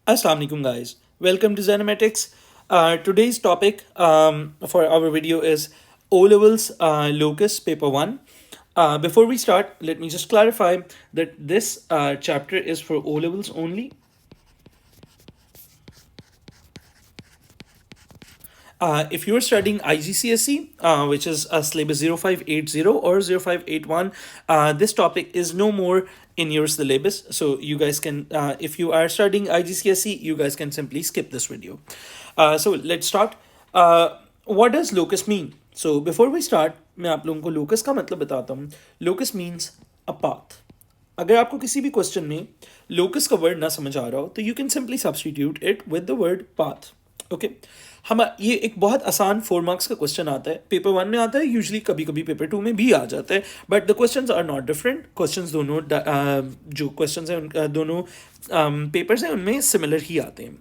Assalamu alaikum, guys. Welcome to Zenomatics. Today's topic for our video is O levels locus paper 1. Before we start, let me just clarify that this chapter is for O levels only. If you're studying IGCSE, which is a syllabus 0580 or 0581, this topic is no more in your syllabus. So you guys can, if you are studying IGCSE, you guys can simply skip this video. So let's start. What does locus mean? So before we start, मैं आप लोगों को locus का मतलब बताता हूँ. Locus means a path. अगर आपको किसी भी क्वेश्चन में लोकस का वर्ड ना समझ आ रहा हो तो you can simply substitute it with the word path. Okay, हम ये एक बहुत आसान 4 मार्क्स का क्वेश्चन आता है, पेपर 1 में आता है, यूजली कभी कभी पेपर 2 में भी आ जाता है, but the questions are not different. Questions दोनों जो क्वेश्चंस हैं दोनों पेपर्स हैं उनमें सिमिलर ही आते हैं.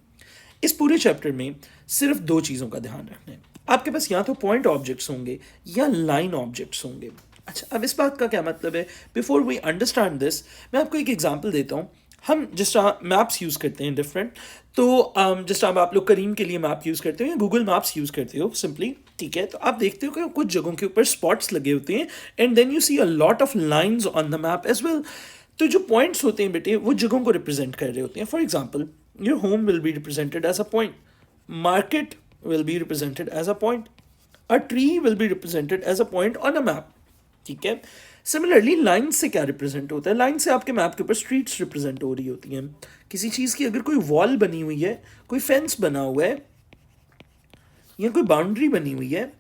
इस पूरे चैप्टर में सिर्फ 2 चीज़ों का ध्यान रखना है. आपके पास या तो पॉइंट ऑब्जेक्ट्स होंगे या लाइन ऑब्जेक्ट्स होंगे. अच्छा, अब इस बात का क्या मतलब है? बिफोर वी अंडरस्टैंड दिस, मैं आपको एक एग्जांपल देता हूँ. हम जिस मैप्स यूज़ करते हैं डिफरेंट, तो जिस टाइम आप लोग करीम के लिए मैप यूज़ करते हो या गूगल मैप्स यूज़ करते हो सिंपली, ठीक है, तो आप देखते हो कि कुछ जगहों के ऊपर स्पॉट्स लगे होते हैं and then you see a lot of lines on the map as well. तो जो पॉइंट्स होते हैं बेटे, वो जगहों को रिप्रेजेंट कर रहे होते हैं. For example, your home will be represented as a point, market will be represented as a point, a tree will be represented as a point on a map. ठीक है. सिमिलरली लाइन से क्या represent होता है? Line से आपके map के ऊपर स्ट्रीट्स रिप्रेजेंट हो रही होती हैं. किसी चीज़ की अगर कोई वॉल बनी हुई है, कोई फेंस बना हुआ है या कोई बाउंड्री बनी हुई है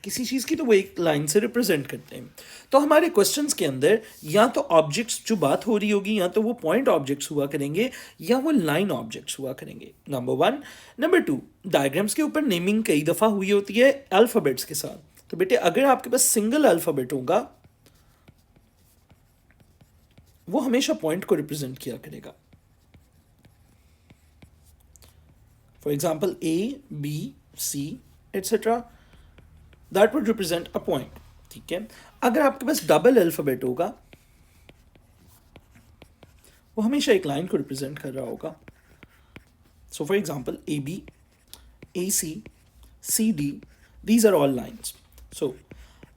किसी चीज़ की, तो वो एक लाइन से रिप्रेजेंट करते हैं. तो हमारे क्वेश्चंस के अंदर या तो ऑब्जेक्ट्स जो बात हो रही होगी या तो वो पॉइंट ऑब्जेक्ट्स हुआ करेंगे या वो लाइन ऑब्जेक्ट्स हुआ करेंगे. नंबर 1. नंबर 2, डायग्राम्स के ऊपर नेमिंग कई दफ़ा हुई होती है अल्फ़ाबेट्स के साथ. तो बेटे अगर आपके पास सिंगल अल्फ़ाबेट होगा वो हमेशा पॉइंट को रिप्रेजेंट किया करेगा. For example A, B, C etcetera, that would represent a point. ठीक है. अगर आपके पास डबल अल्फाबेट होगा वो हमेशा एक लाइन को रिप्रेजेंट कर रहा होगा. So for example AB, AC, CD, these are all lines. So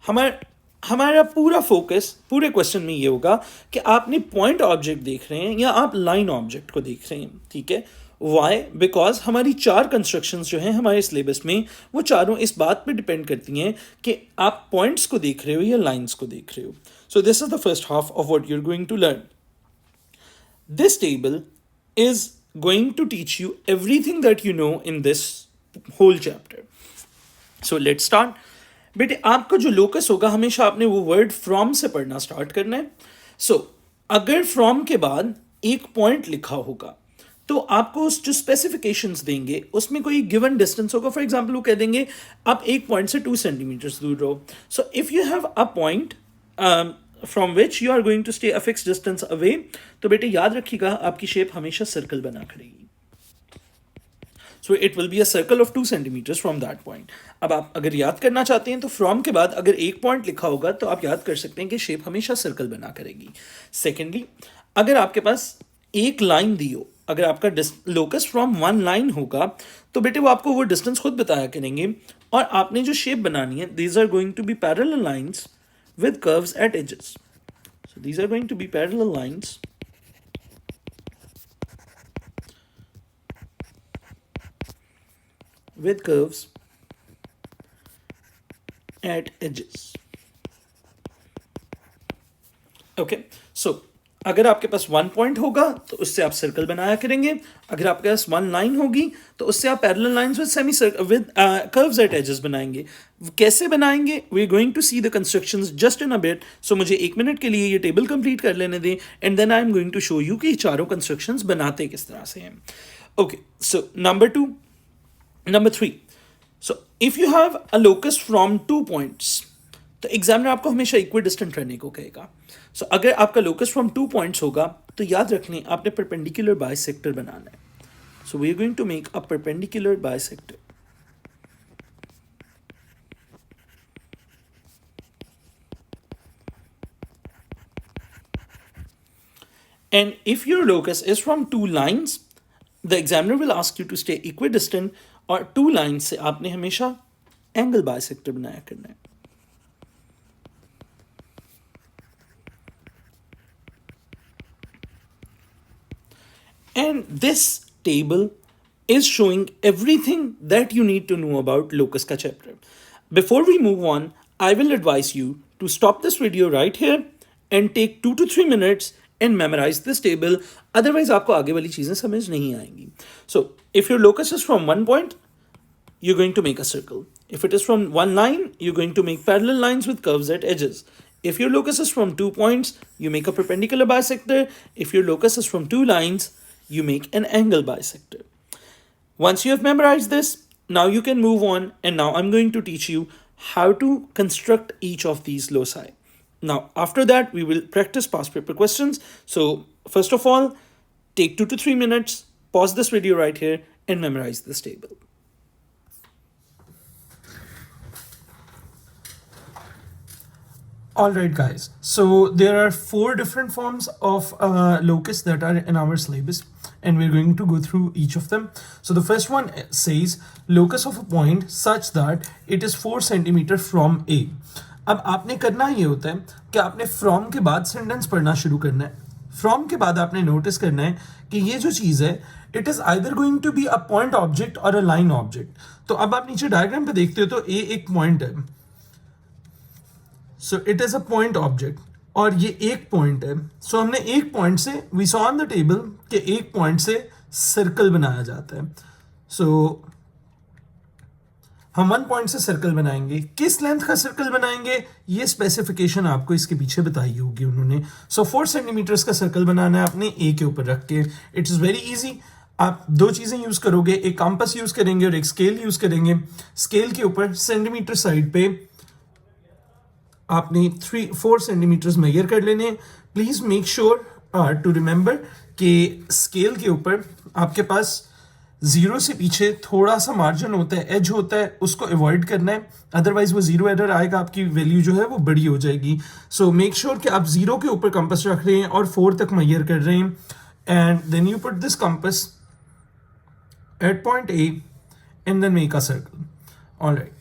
हमारा पूरा फोकस पूरे क्वेश्चन में ये होगा कि आपने पॉइंट ऑब्जेक्ट देख रहे हैं या आप लाइन ऑब्जेक्ट को देख रहे हैं. ठीक है. वाई? बिकॉज हमारी 4 कंस्ट्रक्शंस जो हैं हमारे सिलेबस में, वो चारों इस बात पे डिपेंड करती हैं कि आप पॉइंट्स को देख रहे हो या लाइंस को देख रहे हो. So this is the first half of what you are going to learn. This table is going to teach you everything that you know in this whole chapter. So let's start. बेटे आपका जो locus होगा हमेशा आपने वो word from से पढ़ना start करना है. सो अगर फ्रॉम के बाद एक पॉइंट लिखा होगा तो आपको उस जो स्पेसिफिकेशंस देंगे उसमें कोई गिवन डिस्टेंस होगा. फॉर एग्जांपल वो कह देंगे आप एक पॉइंट से 2 सेंटीमीटर्स दूर रहो. So if you have a point from which you are going to stay a fix distance away, तो बेटे याद रखिएगा आपकी शेप हमेशा सर्कल बना करेगी. So it will be a circle of 2 centimetres from that point. अब आप अगर याद करना चाहते हैं तो फ्रॉम के बाद अगर एक पॉइंट लिखा होगा तो आप याद कर सकते हैं कि शेप हमेशा सर्कल बना करेगी. सेकेंडली, अगर आपके पास एक लाइन दी हो, अगर आपका लोकस फ्रॉम 1 लाइन होगा तो बेटे वो आपको वो डिस्टेंस खुद बताया करेंगे. और आपने जो शेप बनानी है, these are going to be parallel lines with curves at edges. So these are going to be parallel lines with curves at edges. Okay, so अगर आपके पास 1 पॉइंट होगा तो उससे आप सर्कल बनाया करेंगे. अगर आपके पास 1 लाइन होगी तो उससे आप parallel lines with semi with curves at edges बनाएंगे. कैसे बनाएंगे? We are going to see the constructions just in a bit. So मुझे 1 मिनट के लिए ये टेबल कंप्लीट कर लेने दें and then I am going to show you कि चारों कंस्ट्रक्शंस बनाते किस तरह से हैं. Okay, so number 3. So if you have a locus from 2 points तो एग्जामिनर आपको हमेशा इक्वी डिस्टेंट रहने को कहेगा. सो अगर आपका लोकस फ्रॉम 2 पॉइंट्स होगा तो याद रखने आपने परपेंडिकुलर बाइसेक्टर बनाना है. So we are going to make a perpendicular bisector. And if your locus is from two lines, the examiner will ask you to stay equidistant, और टू लाइन्स से आपने हमेशा एंगल बाइसेक्टर बनाया करना है. And this table is showing everything that you need to know about locus ka chapter. Before we move on, I will advise you to stop this video right here and take 2 to 3 minutes and memorize this table. Otherwise, आपको आगे वाली चीजें समझ नहीं आएंगी. So, if your locus is from one point, you're going to make a circle. If it is from one line, you're going to make parallel lines with curves at edges. If your locus is from 2 points, you make a perpendicular bisector. If your locus is from 2 lines, you make an angle bisector. Once you have memorized this, now you can move on, and now I'm going to teach you how to construct each of these loci. Now, after that, we will practice past paper questions. So, first of all, take 2 to 3 minutes, pause this video right here, and memorize this table. Alright guys, so there are 4 different forms of locus that are in our syllabus, and we're going to go through each of them. So the first one says locus of a point such that it is 4 centimeter from A. अब आपने करना ये होता है कि आपने from के बाद सेंटेंस पढ़ना शुरू करना है. From के बाद आपने नोटिस करना है कि ये जो चीज़ है it is either going to be a point object or a line object. तो अब आप नीचे डायग्राम पे देखते हो तो A एक पॉइंट है. So it is a point object और ये एक पॉइंट है. So हमने एक पॉइंट से we saw on the table कि एक पॉइंट से सर्कल बनाया जाता है. So हम 1 पॉइंट से सर्कल बनाएंगे. किस लेंथ का सर्कल बनाएंगे ये स्पेसिफिकेशन आपको इसके पीछे बताई होगी उन्होंने. So 4 सेंटीमीटर्स का सर्कल बनाना है आपने ए के ऊपर रख के. It is very easy. आप 2 चीज़ें यूज़ करोगे, एक कंपास यूज़ करेंगे और एक स्केल यूज़ करेंगे. स्केल के ऊपर सेंटीमीटर साइड पे आपने 4 सेंटीमीटर्स मेजर कर लेने. Please make sure to remember कि स्केल के ऊपर आपके पास 0 से पीछे थोड़ा सा मार्जिन होता है, एज होता है, उसको अवॉइड करना है. अदरवाइज वो 0 एरर आएगा, आपकी वैल्यू जो है वो बड़ी हो जाएगी. सो मेक श्योर कि आप 0 के ऊपर कंपास रख रहे हैं और 4 तक मेजर कर रहे हैं. And then you put this compass at point A and then make a circle. Alright,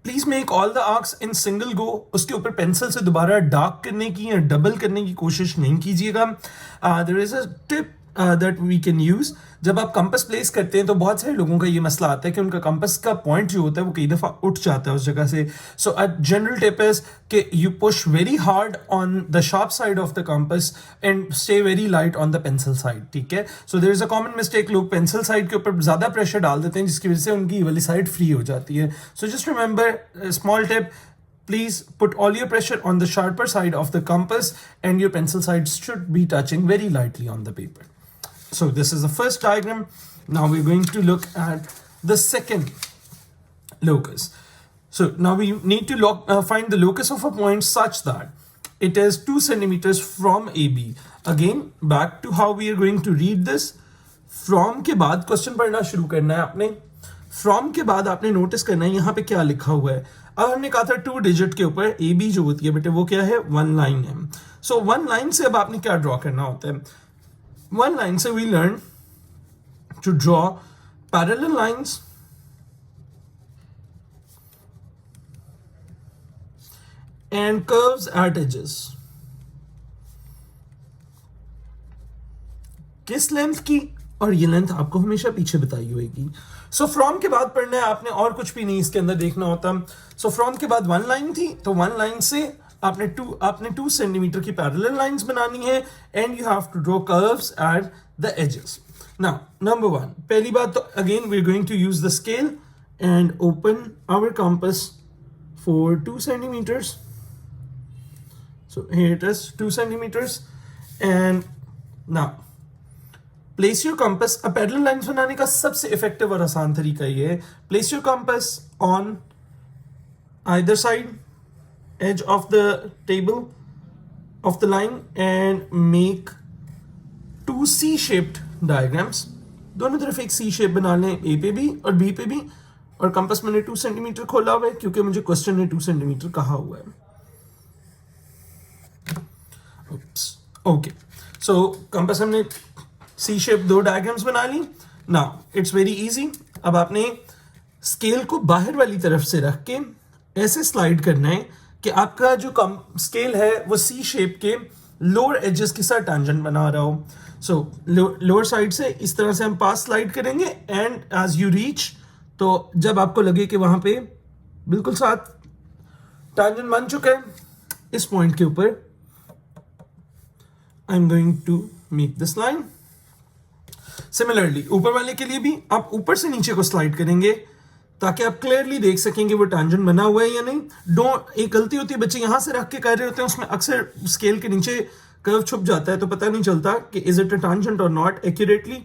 please make all the arcs in single go. उसके ऊपर पेंसिल से दोबारा डार्क करने की या डबल करने की कोशिश नहीं कीजिएगा. There is a tip that we can use. जब आप कंपास प्लेस करते हैं तो बहुत सारे लोगों का ये मसला आता है कि उनका कंपास का पॉइंट जो होता है वो कई दफ़ा उठ जाता है उस जगह से. So a general tip is कि you push very hard on the sharp side of the compass and stay very light on the pencil side. ठीक है. So there is a common mistake, लोग पेंसिल साइड के ऊपर ज़्यादा pressure डाल देते हैं जिसकी वजह से उनकी वाली साइड फ्री हो जाती है. So just remember, small tip, please put all your pressure on the sharper side of the compass and your pencil sides should be touching very lightly on the paper. So this is the first diagram. Now we're going to look at the second locus. So now we need to find the locus of a point such that it is 2 centimeters from AB. Again, back to how we are going to read this. From के बाद question पढ़ना शुरू करना है आपने. From के बाद आपने नोटिस करना है यहाँ पे क्या लिखा हुआ है. अब हमने कहा था 2 डिजिट के ऊपर ए बी जो होती है बेटे वो क्या है, 1 लाइन है. सो 1 लाइन से अब आपने क्या ड्रॉ करना होता है. 1 लाइन से we learn to draw parallel lines and curves at edges. किस लेंथ की, और ये लेंथ आपको हमेशा पीछे बताई होगी. सो फ्रॉम के बाद पढ़ना है आपने, और कुछ भी नहीं इसके अंदर देखना होता. सो फ्रॉम के बाद 1 लाइन थी तो 1 लाइन से आपने 2 सेंटीमीटर की पैरेलल लाइंस बनानी है and you have to draw curves at the edges. Now number 1, पहली बात तो again we are going to use the scale and open our compass for 2 centimetres. So here it is 2 centimetres and now place your compass. अब parallel lines बनाने का सबसे effective और आसान तरीका ये है, place your compass on either side edge of the table of the line and make 2 C shaped diagrams. दोनों तरफ एक सी शेप बना लें, ए पे भी और बी पे भी. और कंपास मैंने 2 सेंटीमीटर खोला हुआ है क्योंकि मुझे क्वेश्चन ने 2 सेंटीमीटर कहा हुआ है. ओके, सो कंपास हमने सी शेप दो डायग्राम्स बना ली. Now it's very easy. अब आपने स्केल को बाहर वाली तरफ से रख के ऐसे स्लाइड करना है कि आपका जो स्केल है वो सी शेप के लोअर एजेस के साथ टैंजेंट बना रहा हो. सो लोअर साइड से इस तरह से हम पास स्लाइड करेंगे एंड एज यू रीच, तो जब आपको लगे कि वहां पे बिल्कुल साथ टैंजेंट बन चुका है, इस पॉइंट के ऊपर I am going to make this line. Similarly ऊपर वाले के लिए भी आप ऊपर से नीचे को स्लाइड करेंगे ताकि आप क्लियरली देख सकेंगे वो टैंजेंट बना हुआ है या नहीं. एक गलती होती है, बच्चे यहां से रख के कर रहे होते हैं, उसमें अक्सर स्केल के नीचे कर्व छुप जाता है तो पता नहीं चलता कि इज इट अ टैंजेंट और नॉट एक्यूरेटली.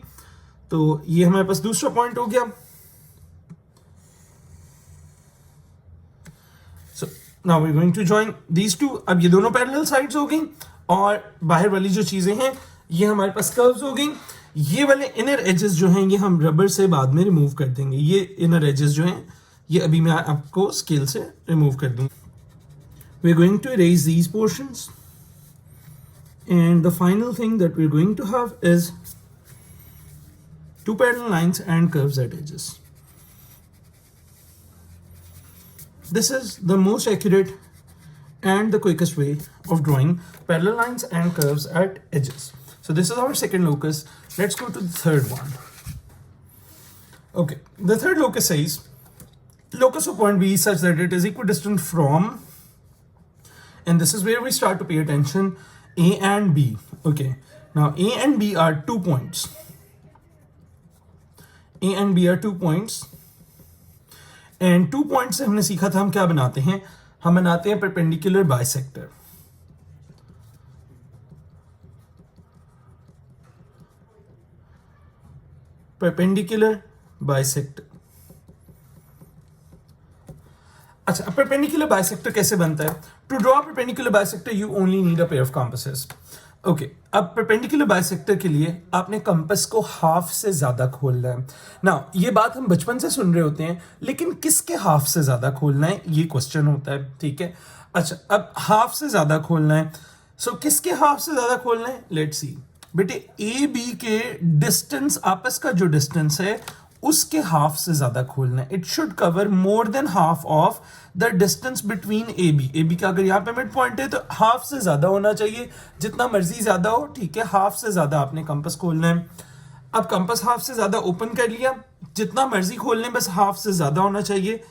तो ये हमारे पास दूसरा पॉइंट हो गया. So now we are going to join these two. अब ये दोनों पैरेलल साइड्स हो गई और बाहर वाली जो चीजें हैं ये हमारे पास कर्व्स हो गई. ये वाले इनर एजेस जो हैं ये हम रबर से बाद में रिमूव कर देंगे. ये इनर एजेस जो हैं ये अभी मैं आपको स्केल से रिमूव कर दूंगा. We are going to erase these portions and the final thing that we're going to have is two parallel lines and curves at edges. This is the most accurate and the quickest way of drawing parallel lines and curves at edges. So this is our second locus. Let's go to the third one. Okay, the third locus says locus of point B is such that it is equidistant from, and this is where we start to pay attention, A and B. Okay, now A and B are 2 points. A and B are 2 points. And 2 points से हमने सीखा था हम क्या बनाते हैं, हम बनाते हैं perpendicular bisector. Perpendicular bisector. अच्छा, perpendicular bisector कैसे बनता है? To draw a perpendicular bisector, you only need a pair of compasses. Okay, अब perpendicular bisector के लिए आपने कंपास को हाफ से ज्यादा खोलना है. Now, ये बात हम बचपन से सुन रहे होते हैं, लेकिन किसके हाफ से ज्यादा खोलना है ये क्वेश्चन होता है. ठीक है, अच्छा अब हाफ से ज्यादा खोलना है, सो किसके हाफ से ज्यादा खोलना है? लेट्स सी बेटे, ए बी के डिस्टेंस, आपस का जो डिस्टेंस है उसके हाफ से ज्यादा खोलना है. It should cover more than half of the distance between A B. A B का अगर यहाँ पे मिड पॉइंट है तो हाफ से ज्यादा होना चाहिए, जितना मर्जी ज्यादा हो. ठीक है, हाफ से ज्यादा आपने कंपास खोलना है. अब कंपास हाफ से ज्यादा ओपन कर लिया, जितना मर्जी खोलने बस हाफ से ज्यादा होना चाहिए.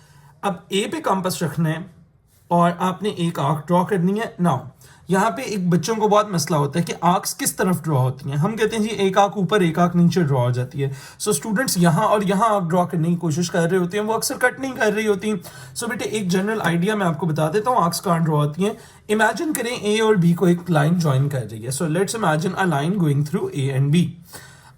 अब ए पे कंपास रखना है और आपने एक आर्क ड्रॉ करनी है. नाउ यहाँ पे एक बच्चों को बहुत मसला होता है कि आर्क्स किस तरफ ड्रॉ होती हैं. हम कहते हैं जी एक आर्क ऊपर एक आर्क नीचे ड्रॉ हो जाती है. सो स्टूडेंट्स यहाँ और यहाँ आर्क ड्रॉ करने की कोशिश कर रहे होते हैं, वो अक्सर कट नहीं कर रही होती. सो बेटे एक जनरल आइडिया मैं आपको बता देता हूँ आर्क्स कहाँ ड्रॉ होती हैं. इमेजिन करें ए और बी को एक लाइन ज्वाइन कर रही है. So let's imagine a line going through A and B.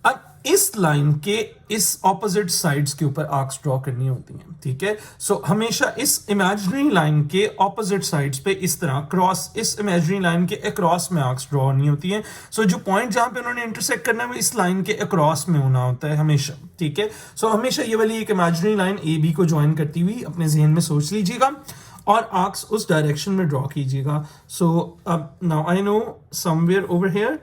अब इस लाइन के इस ऑपोजिट साइड्स के ऊपर आर्क्स ड्रॉ करनी होती हैं. ठीक है, सो हमेशा इस इमेजिनरी लाइन के ऑपोजिट साइड्स पे इस तरह क्रॉस, इस इमेजिनरी लाइन के अक्रॉस में आर्क्स ड्रॉ होनी होती हैं. सो जो पॉइंट जहां पे उन्होंने इंटरसेक्ट करना है वो इस लाइन के अक्रॉस में होना होता है हमेशा. ठीक है, सो हमेशा ये वाली एक इमेजिनरी लाइन ए बी को ज्वाइन करती हुई अपने जहन में सोच लीजिएगा और आर्क्स उस डायरेक्शन में ड्रॉ कीजिएगा. सो अब now I know somewhere over here,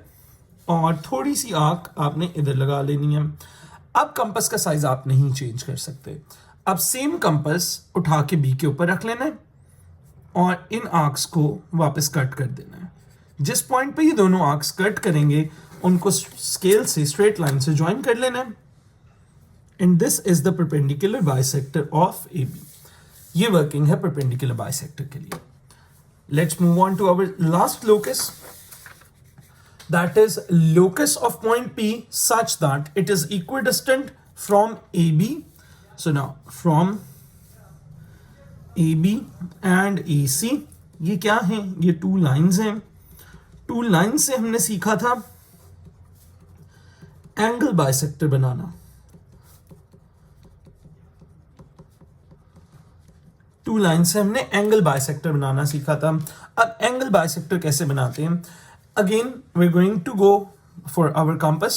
और थोड़ी सी आर्क आपने इधर लगा लेनी है. अब कंपास का साइज आप नहीं चेंज कर सकते. अब सेम कंपास उठा के बी के ऊपर रख लेना है और इन आर्क्स को वापस कट कर देना है. जिस पॉइंट पे ये दोनों आर्क्स कट करेंगे उनको स्केल से स्ट्रेट लाइन से ज्वाइन कर लेना है. And this is the perpendicular bisector of A B. ये वर्किंग है परपेंडिकुलर बाइसेक्टर के लिए. Let's move on to our last locus. That is locus of point P such that it is equidistant from AB. So now from AB and AC, ये क्या है? ये 2 lines हैं. 2 lines से हमने सीखा था एंगल बाइसेक्टर बनाना. 2 lines से हमने एंगल बाइसेक्टर बनाना सीखा था. अब एंगल बाइसेक्टर कैसे बनाते हैं? Again, we're going to go for our compass.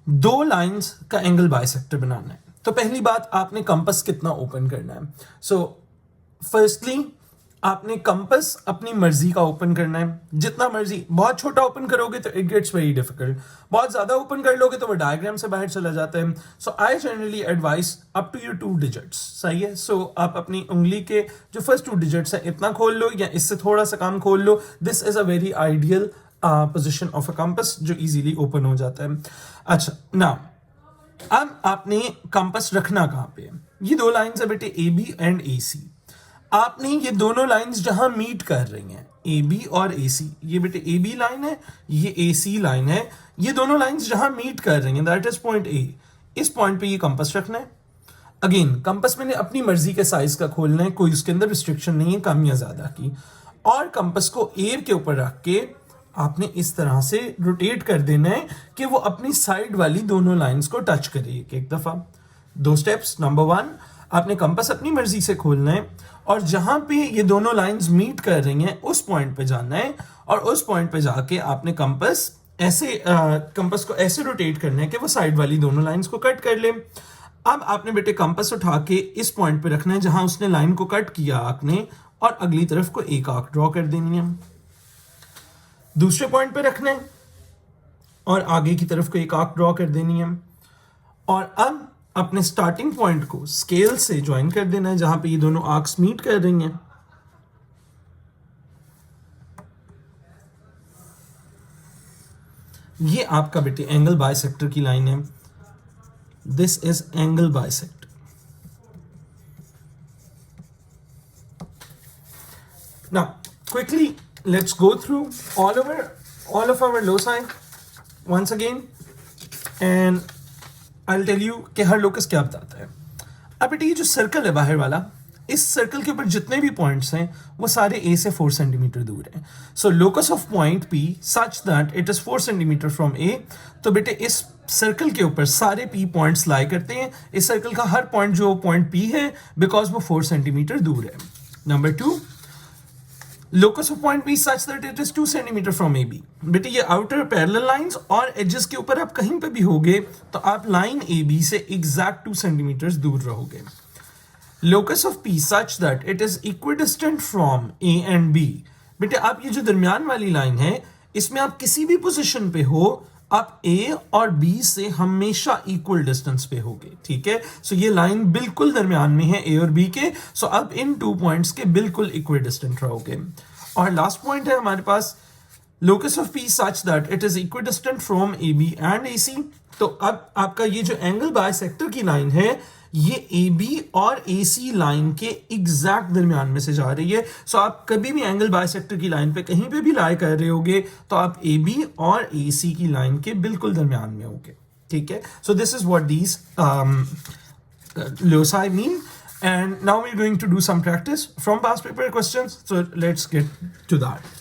2 lines का एंगल बाइसेक्टर बनाना है. तो पहली बात, आपने कंपास कितना ओपन करना है. सो फर्स्टली आपने कंपस अपनी मर्जी का ओपन करना है, जितना मर्जी। बहुत छोटा ओपन करोगे तो इट गेट्स वेरी डिफिकल्ट, बहुत ज्यादा ओपन कर लोगे तो वो डायग्राम से बाहर चला जाता है। So I generally advice up to your 2 digits, सही है। सो आप अपनी उंगली के जो फर्स्ट 2 डिजिट्स है इतना खोल लो या इससे थोड़ा सा कम खोल लो। This is a very ideal position of a compass जो इजीली ओपन हो जाता है। अच्छा ना, अब आपने कंपस रखना कहाँ पे है? ये 2 लाइंस है बेटे, ए बी एंड ए सी। आपने ये दोनों लाइंस जहां मीट कर रही हैं, ए बी और ए सी, ये बेटे ए बी लाइन है, ये ए सी लाइन है, ये दोनों लाइंस जहां मीट कर रही हैं दैट इज पॉइंट ए। इस पॉइंट पे ये कंपस रखना है। अगेन कंपस मैंने अपनी मर्जी के साइज का खोलना है, कोई उसके अंदर रिस्ट्रिक्शन नहीं है कम या ज्यादा की। और कंपस को ए के ऊपर रख के आपने इस तरह से रोटेट कर देना है कि वो अपनी साइड वाली दोनों लाइंस को टच करे एक दफा। 2 स्टेप्स। नंबर 1, आपने कंपस अपनी मर्जी से खोलना है और जहां पे ये दोनों लाइंस मीट कर रही हैं उस पॉइंट पे जाना है, और उस पॉइंट पे जाके आपने कंपस को ऐसे रोटेट करना है कि वो साइड वाली दोनों लाइंस को कट कर ले। अब आपने बेटे कंपस उठा के इस पॉइंट पे रखना है जहां उसने लाइन को कट किया आपने, और अगली तरफ को एक आर्क ड्रॉ कर देनी है। दूसरे पॉइंट पे रखना है और आगे की तरफ को एक आर्क ड्रॉ कर देनी है। और अब अपने स्टार्टिंग पॉइंट को स्केल से ज्वाइन कर देना है जहां पे ये दोनों आर्क्स मीट कर रही हैं। ये आपका बेटे एंगल बाइसेक्टर की लाइन है। This is angle bisector. Now quickly let's go through all of our loci once again and I'll tell you कि हर लोकस क्या बताता है। अब बेटे ये जो सर्कल है बाहर वाला, इस सर्कल के ऊपर जितने भी पॉइंट्स हैं वो सारे ए से 4 सेंटीमीटर दूर हैं। So locus of point P such that it is 4 centimetre from A. तो बेटे इस सर्कल के ऊपर सारे पी पॉइंट्स लाई करते हैं। इस सर्कल का हर पॉइंट जो पॉइंट पी है बिकॉज वो 4 सेंटीमीटर दूर है। Number 2, locus of point P such that it is 2 centimetre from A B. बेटे ये आउटर पैरेलल लाइंस और एजेस के ऊपर आप कहीं पे भी होगे तो आप लाइन ए बी से एग्जैक्ट 2 सेंटीमीटर दूर रहोगे। locus of P such that it is equidistant from A and B। बेटे आप ये जो दरमियान वाली लाइन है इसमें आप किसी भी पोजीशन पे हो आप A और B से हमेशा इक्वल डिस्टेंस पे होगे, ठीक है। सो ये लाइन बिल्कुल दरमियान में है A और B के। सो आप इन 2 पॉइंट्स के बिल्कुल इक्वल डिस्टेंट रहोगे। और लास्ट पॉइंट है हमारे पास locus of P such that it is equidistant from AB and AC। तो अब आपका ये जो एंगल बाइसेक्टर की लाइन है ये AB और AC लाइन के एग्जैक्ट दरमियान में से जा रही है। सो आप कभी भी एंगल बाइसेक्टर की लाइन पे कहीं पे भी लाई कर रहे होगे तो आप AB और AC की लाइन के बिल्कुल दरमियान में होगे, ठीक है। सो this is what these loci mean, and now we're going to do some practice from past paper questions, so let's get to that।